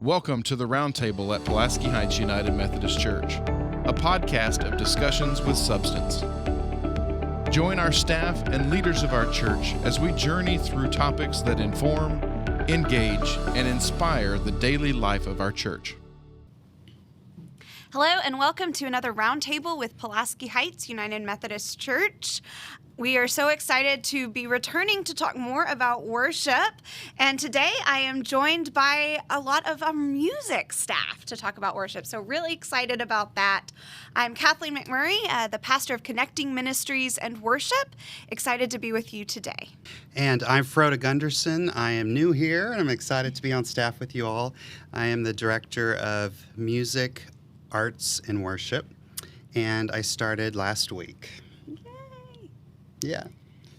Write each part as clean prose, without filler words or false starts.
Welcome to the Roundtable at Pulaski Heights United Methodist Church, a podcast of discussions with substance. Join our staff and leaders of our church as we journey through topics that inform, engage, and inspire the daily life of our church. Hello and welcome to another Roundtable with Pulaski Heights United Methodist Church. We are so excited to be returning to talk more about worship, and today I am joined by a lot of our music staff to talk about worship, so really excited about that. I'm Kathleen McMurray, the pastor of Connecting Ministries and Worship. Excited to be with you today. And I'm Frode Gundersen. I am new here, and I'm excited to be on staff with you all. I am the director of music, arts, and worship, and I started last week. Yeah.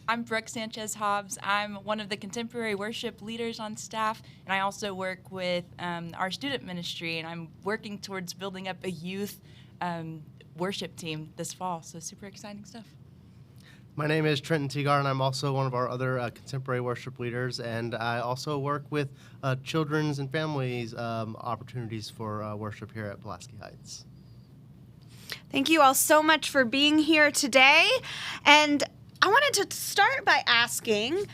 I'm Brooke Sanchez-Hobbs. I'm one of the contemporary worship leaders on staff, and I also work with our student ministry, and I'm working towards building up a youth worship team this fall, so super exciting stuff. My name is Trenton Teegarden. I'm also one of our other contemporary worship leaders, and I also work with children's and families opportunities for worship here at Pulaski Heights. Thank you all so much for being here today, and I wanted to start by asking,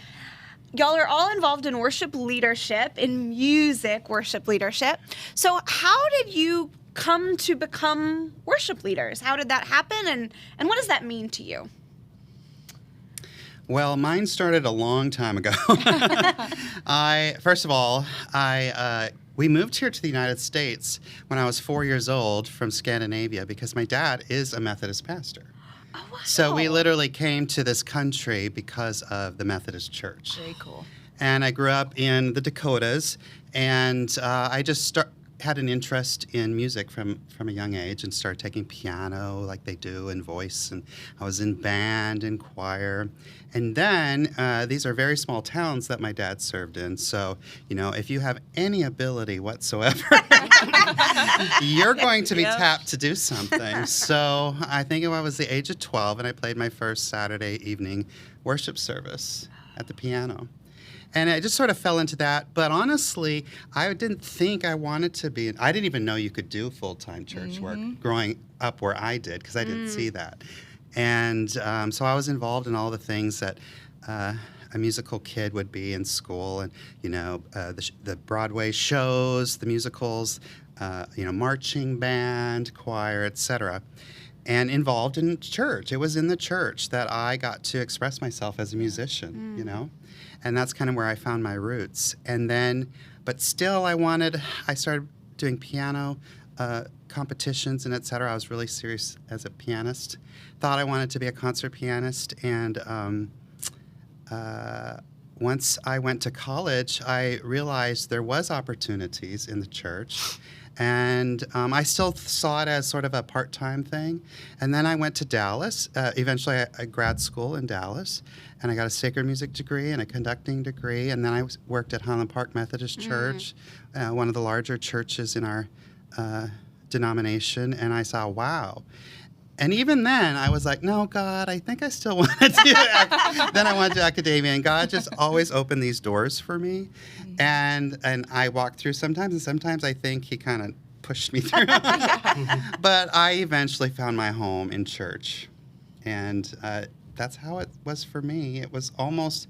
y'all are all involved in worship leadership, in music worship leadership. So how did you come to become worship leaders? How did that happen, and what does that mean to you? Well, mine started a long time ago. We moved here to the United States when I was 4 years old from Scandinavia because my dad is a Methodist pastor. Oh, wow. So we literally came to this country because of the Methodist Church. Very cool. And I grew up in the Dakotas, and I just had an interest in music from a young age and started taking piano like they do and voice, and I was in band and choir. And then these are very small towns that my dad served in, so if you have any ability whatsoever, you're going to be tapped to do something. So I think I was the age of 12, and I played my first Saturday evening worship service at the piano. And I just sort of fell into that. But honestly, I didn't think I wanted to be. I didn't even know you could do full-time church work growing up where I did, because I didn't see that. And so I was involved in all the things that a musical kid would be in school, and the Broadway shows, the musicals, marching band, choir, etc. And involved in church. It was in the church that I got to express myself as a musician, And that's kind of where I found my roots. And then, but still I started doing piano competitions and et cetera. I was really serious as a pianist. Thought I wanted to be a concert pianist. And once I went to college, I realized there was opportunities in the church. And I still saw it as sort of a part-time thing. And then I went to Dallas. Eventually, I grad school in Dallas. And I got a sacred music degree and a conducting degree. And then I worked at Highland Park Methodist Church, one of the larger churches in our denomination. And I saw, wow. And even then, I was like, no, God, I think I still want to do it. Then I went to academia, and God just always opened these doors for me. And I walked through sometimes, and sometimes I think he kind of pushed me through. But I eventually found my home in church. And that's how it was for me. It was almost...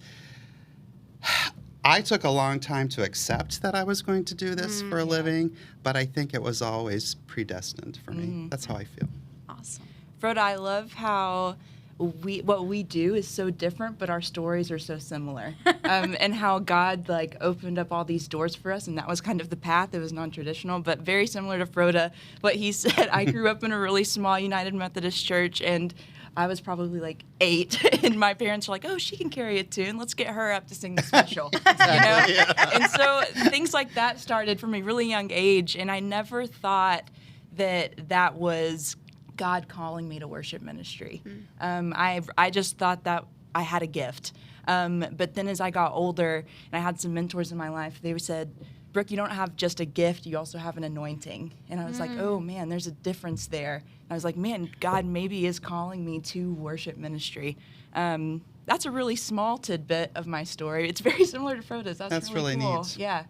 I took a long time to accept that I was going to do this for a living, but I think it was always predestined for me. That's how I feel. Awesome. Frode, I love how what we do is so different, but our stories are so similar. And how God opened up all these doors for us, and that was kind of the path. It was non-traditional, but very similar to Frode. What he said, I grew up in a really small United Methodist church, and I was probably 8, and my parents were like, oh, she can carry a tune. Let's get her up to sing the special. Yeah. And so things like that started from a really young age, and I never thought that was God calling me to worship ministry. I just thought that I had a gift. But then as I got older and I had some mentors in my life, they said, Brooke, you don't have just a gift, you also have an anointing. And I was like, oh man, there's a difference there. And I was like, man, God maybe is calling me to worship ministry. That's a really small tidbit of my story. It's very similar to Frode's. That's really really cool. neat. Yeah.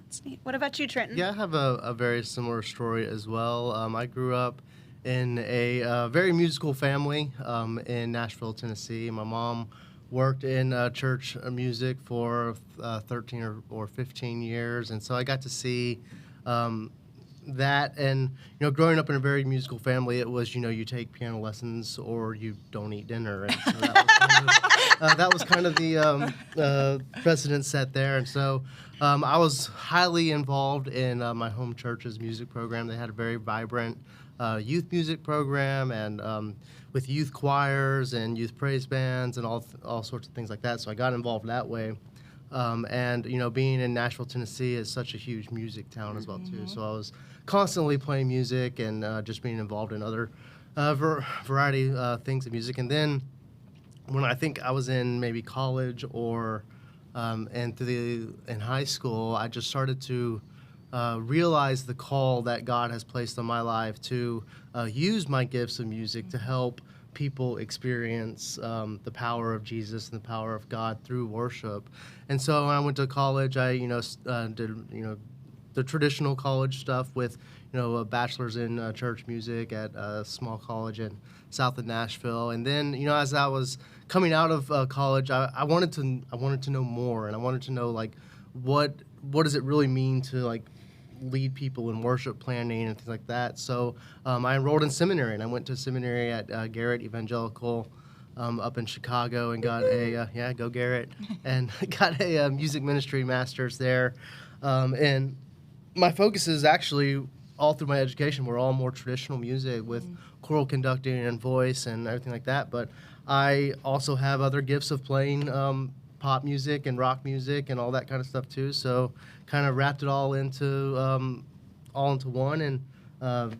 That's neat. What about you, Trenton? Yeah, I have a very similar story as well. I grew up in a very musical family in Nashville, Tennessee. My mom worked in church music for 13 or 15 years, and so I got to see that. And growing up in a very musical family, it was you take piano lessons or you don't eat dinner, and so that was kind of the precedent set there. And so I was highly involved in my home church's music program. They had a very vibrant youth music program, and with youth choirs and youth praise bands and all sorts of things like that. So I got involved that way. And being in Nashville, Tennessee is such a huge music town as well too. So I was constantly playing music and just being involved in other variety things of music. And then when I think I was in maybe college or in high school, I just started to realize the call that God has placed on my life to use my gifts of music to help people experience the power of Jesus and the power of God through worship. And so when I went to college, I did the traditional college stuff with a bachelor's in church music at a small college in south of Nashville. And then as I was coming out of college, I wanted to know more, and I wanted to know what does it really mean to lead people in worship planning and things like that. So I enrolled in seminary, and I went to seminary at Garrett Evangelical up in Chicago, and got a go Garrett, and got a music ministry master's there. And my focus is actually all through my education were all more traditional music with choral conducting and voice and everything like that. But I also have other gifts of playing pop music and rock music and all that kind of stuff too. So kind of wrapped it all into one, and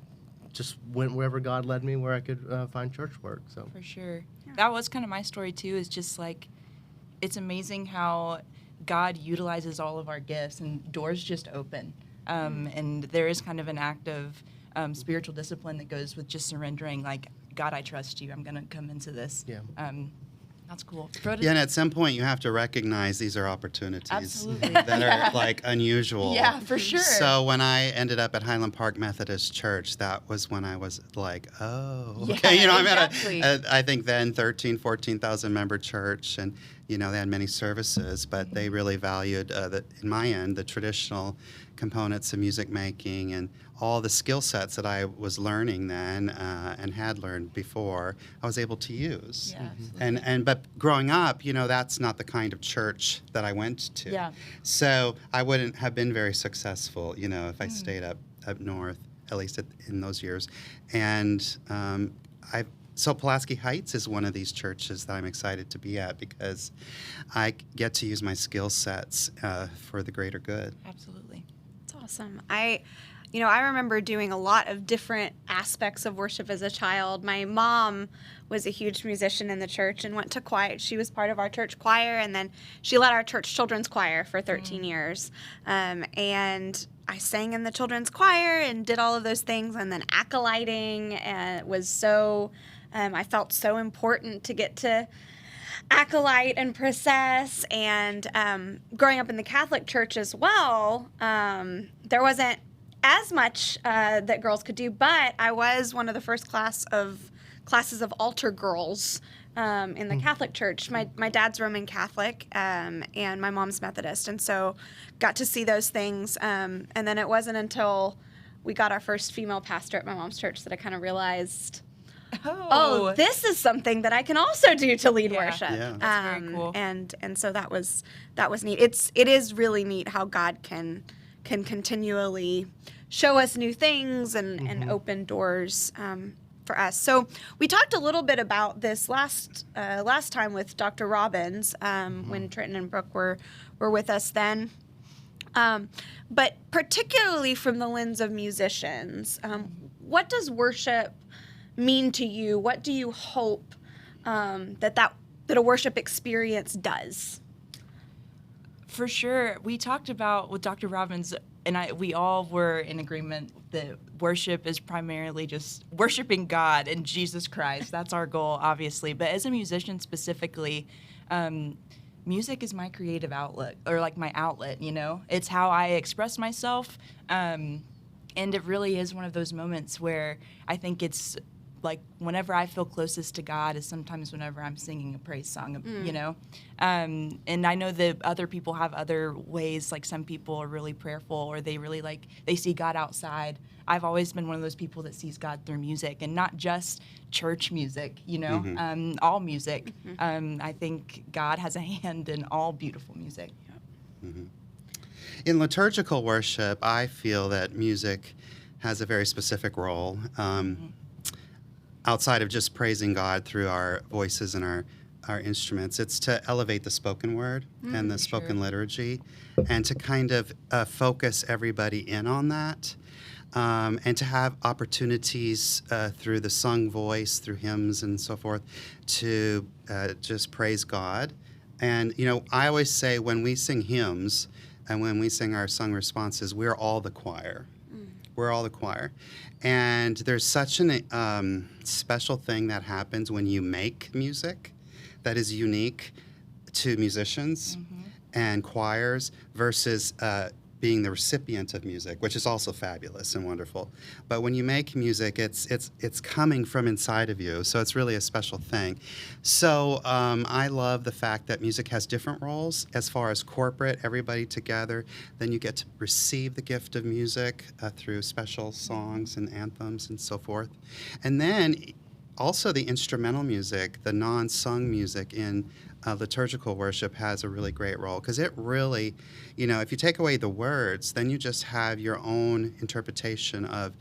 just went wherever God led me, where I could find church work. So For sure. That was kind of my story too, is just it's amazing how God utilizes all of our gifts and doors just open. And there is kind of an act of spiritual discipline that goes with just surrendering, God, I trust you. I'm going to come into this. Yeah. That's cool. Yeah, and at some point you have to recognize these are opportunities Absolutely. that are unusual. Yeah, for sure. So when I ended up at Highland Park Methodist Church, that was when I was oh, okay. Yeah, I'm exactly. at I think then 14,000 member church, and they had many services, but they really valued in my end the traditional components of music making and all the skill sets that I was learning then and had learned before, I was able to use. Yeah, absolutely. But growing up, that's not the kind of church that I went to. Yeah. So I wouldn't have been very successful, if I stayed up north, at least in those years. And so Pulaski Heights is one of these churches that I'm excited to be at because I get to use my skill sets for the greater good. Absolutely. That's awesome. I remember doing a lot of different aspects of worship as a child. My mom was a huge musician in the church and went to choir. She was part of our church choir, and then she led our church children's choir for 13 years. And I sang in the children's choir and did all of those things, and then acolyting, and it was so, I felt so important to get to acolyte and process. And growing up in the Catholic Church as well, there wasn't as much that girls could do, but I was one of the first classes of altar girls in the Catholic Church. My dad's Roman Catholic, and my mom's Methodist, and so got to see those things. And then it wasn't until we got our first female pastor at my mom's church that I kind of realized, oh, this is something that I can also do to lead worship. Yeah. That's very cool. And so that was neat. It is really neat how God can continually show us new things and open doors for us. So we talked a little bit about this last time with Dr. Robbins when Trenton and Brooke were with us then. But particularly from the lens of musicians, what does worship mean to you? What do you hope that a worship experience does? For sure. We talked about with Dr. Robbins, and we all were in agreement that worship is primarily just worshiping God and Jesus Christ. That's our goal, obviously. But as a musician specifically, music is my creative outlet, or like my outlet, It's how I express myself. And it really is one of those moments where I think it's like whenever I feel closest to God is sometimes whenever I'm singing a praise song, and I know that other people have other ways, like some people are really prayerful, or they really they see God outside. I've always been one of those people that sees God through music, and not just church music, all music. I think God has a hand in all beautiful music. In liturgical worship, I feel that music has a very specific role. Outside of just praising God through our voices and our instruments, it's to elevate the spoken word and the spoken liturgy, and to kind of focus everybody in on that, and to have opportunities through the sung voice, through hymns and so forth, to just praise God. And, I always say when we sing hymns and when we sing our sung responses, we're all the choir. We're all the choir. And there's such an special thing that happens when you make music that is unique to musicians and choirs versus being the recipient of music, which is also fabulous and wonderful. But when you make music, it's coming from inside of you, so it's really a special thing. So I love the fact that music has different roles as far as corporate, everybody together. Then you get to receive the gift of music through special songs and anthems and so forth. And then also the instrumental music, the non-sung music in liturgical worship has a really great role, because it really, if you take away the words, then you just have your own interpretation of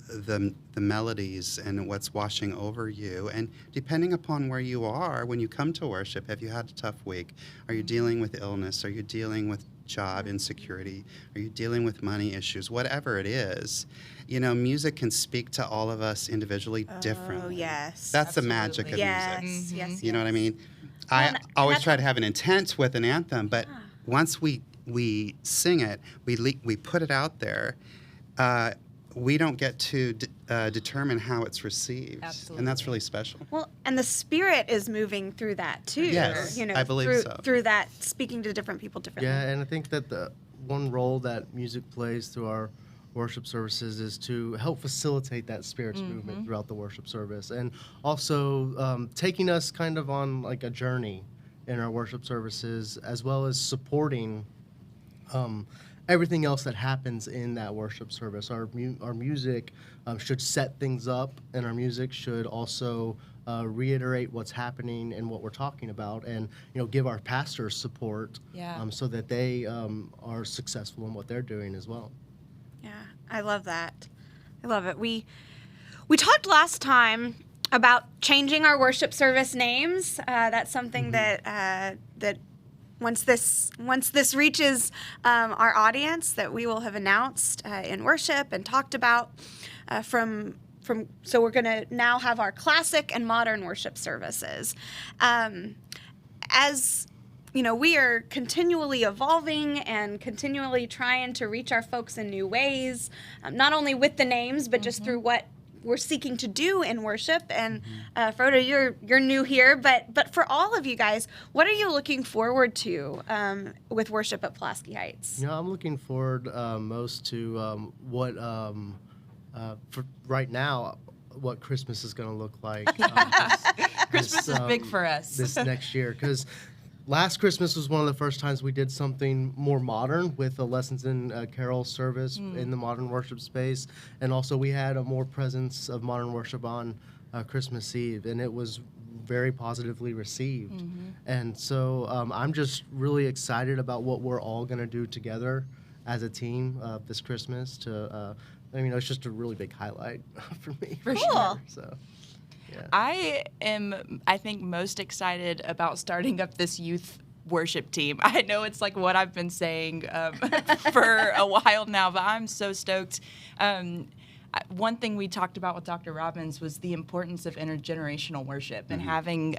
the melodies and what's washing over you. And depending upon where you are when you come to worship, have you had a tough week? Are you dealing with illness? Are you dealing with job insecurity? Are you dealing with money issues? Whatever it is, music can speak to all of us individually differently. Oh, yes. That's the Absolutely. magic of Yes, music. yes, You know what I mean? Well, I and always that's try to have an intent with an anthem, but once we sing it, we put it out there, we don't get to determine how it's received. Absolutely. And that's really special. Well, and the Spirit is moving through that too. Yes, I believe so. Through that, speaking to different people differently. Yeah, and I think that the one role that music plays through our worship services is to help facilitate that Spirit's movement throughout the worship service, and also taking us kind of on like a journey in our worship services, as well as supporting everything else that happens in that worship service. Our music should set things up, and our music should also reiterate what's happening and what we're talking about, and give our pastors support, so that they are successful in what they're doing as well. Yeah, I love that. I love it. We talked last time about changing our worship service names. That's something that once this reaches our audience, that we will have announced in worship and talked about so we're going to now have our classic and modern worship services. As we are continually evolving and continually trying to reach our folks in new ways, not only with the names, but just through what we're seeking to do in worship. And Frode, you're new here, but for all of you guys, what are you looking forward to with worship at Pulaski Heights? I'm looking forward most to what, for right now, what Christmas is going to look like. Christmas is big for us. This next year, because last Christmas was one of the first times we did something more modern with a Lessons in Carol service in the modern worship space. And also we had a more presence of modern worship on Christmas Eve, and it was very positively received. And so I'm just really excited about what we're all going to do together as a team this Christmas. It's just a really big highlight for me. For Cool. sure. So. Yeah. I think, most excited about starting up this youth worship team. I know it's like what I've been saying for a while now, but I'm so stoked. One thing we talked about with Dr. Robbins was the importance of intergenerational worship and having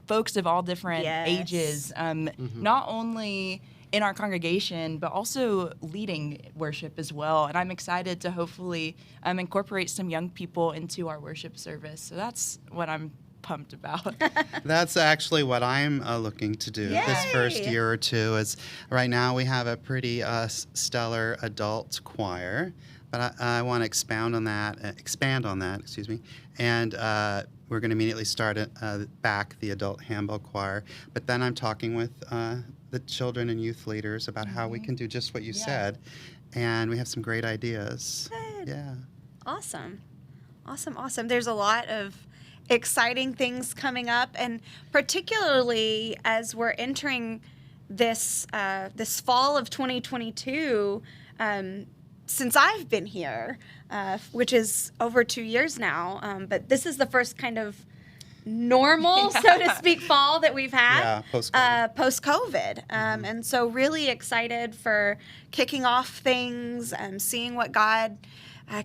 folks of all different ages, not only in our congregation, but also leading worship as well. And I'm excited to hopefully incorporate some young people into our worship service. So that's what I'm pumped about. That's actually what I'm looking to do this first year or two. Is right now we have a pretty stellar adult choir, but I want to expand on that. Excuse me. And we're going to immediately start back the adult handbell choir. But then I'm talking with the children and youth leaders about how we can do just what you said, and we have some great ideas. Good. Yeah. Awesome. There's a lot of exciting things coming up, and particularly as we're entering this fall of 2022, since I've been here, which is over 2 years now, but this is the first kind of normal, so to speak, fall that we've had post-COVID. And so really excited for kicking off things, seeing what God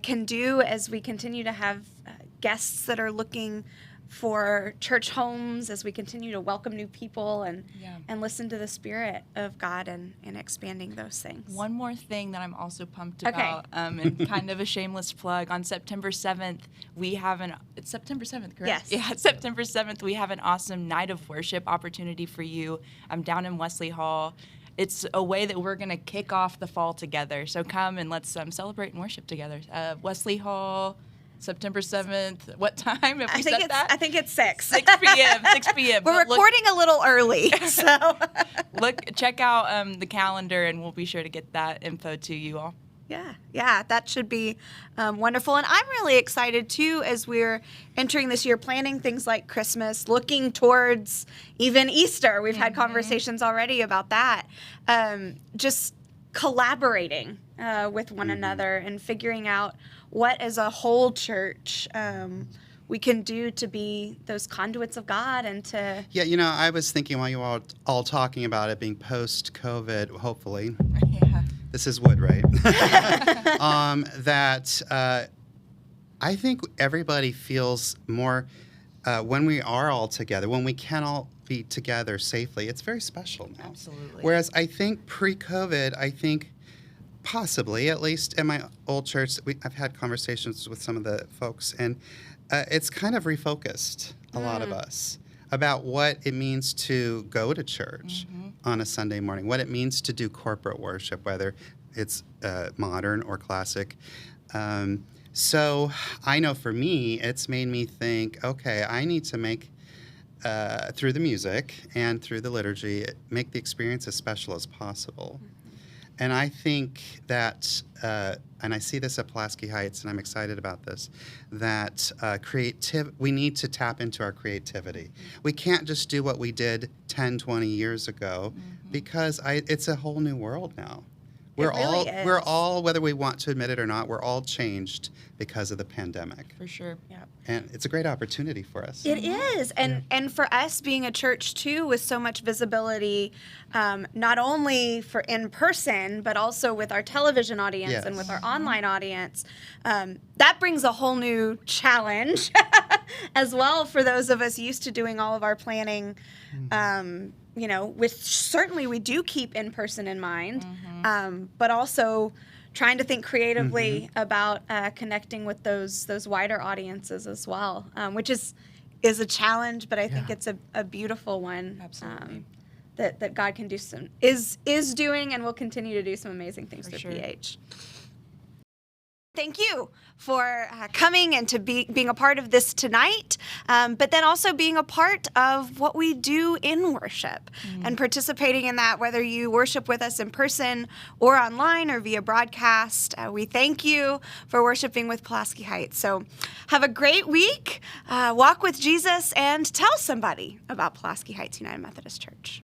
can do as we continue to have guests that are looking for church homes, as we continue to welcome new people and listen to the Spirit of God and expanding those things. One more thing that I'm also pumped about, and kind of a shameless plug, on September 7th, we have it's September 7th, correct? Yes. Yeah, September 7th, we have an awesome night of worship opportunity for you. I'm down in Wesley Hall. It's a way that we're going to kick off the fall together. So come and let's celebrate and worship together. Wesley Hall, September 7th. What time have we set that? I think it's 6. 6 p.m. 6 p.m. We're recording a little early, so check out the calendar, and we'll be sure to get that info to you all. Yeah, that should be wonderful. And I'm really excited, too, as we're entering this year, planning things like Christmas, looking towards even Easter. We've had conversations already about that. Just collaborating with one another and figuring out what, as a whole church, we can do to be those conduits of God and to... Yeah, I was thinking while you were all talking about it being post-COVID, hopefully. Yeah. This is wood, right? That I think everybody feels more when we are all together, when we can all be together safely. It's very special now. Absolutely. Whereas I think pre-COVID, possibly, at least in my old church, I've had conversations with some of the folks, and it's kind of refocused a lot of us about what it means to go to church on a Sunday morning, what it means to do corporate worship, whether it's modern or classic. So I know for me, it's made me think, okay, I need to make, through the music and through the liturgy, make the experience as special as possible. And I think that, and I see this at Pulaski Heights, and I'm excited about this, that we need to tap into our creativity. We can't just do what we did 10, 20 years ago, because it's a whole new world now. We're all, whether we want to admit it or not, we're all changed because of the pandemic. For sure. Yeah. And it's a great opportunity for us. It is. And for us being a church, too, with so much visibility, not only for in person, but also with our television audience and with our online audience, that brings a whole new challenge as well for those of us used to doing all of our planning. Certainly we do keep in person in mind, but also trying to think creatively about connecting with those wider audiences as well, which is a challenge, but I think it's a beautiful one. Absolutely. That God can do is doing and will continue to do some amazing things through PH. Thank you for coming and to being a part of this tonight, but then also being a part of what we do in worship and participating in that, whether you worship with us in person or online or via broadcast. We thank you for worshiping with Pulaski Heights. So have a great week, walk with Jesus, and tell somebody about Pulaski Heights United Methodist Church.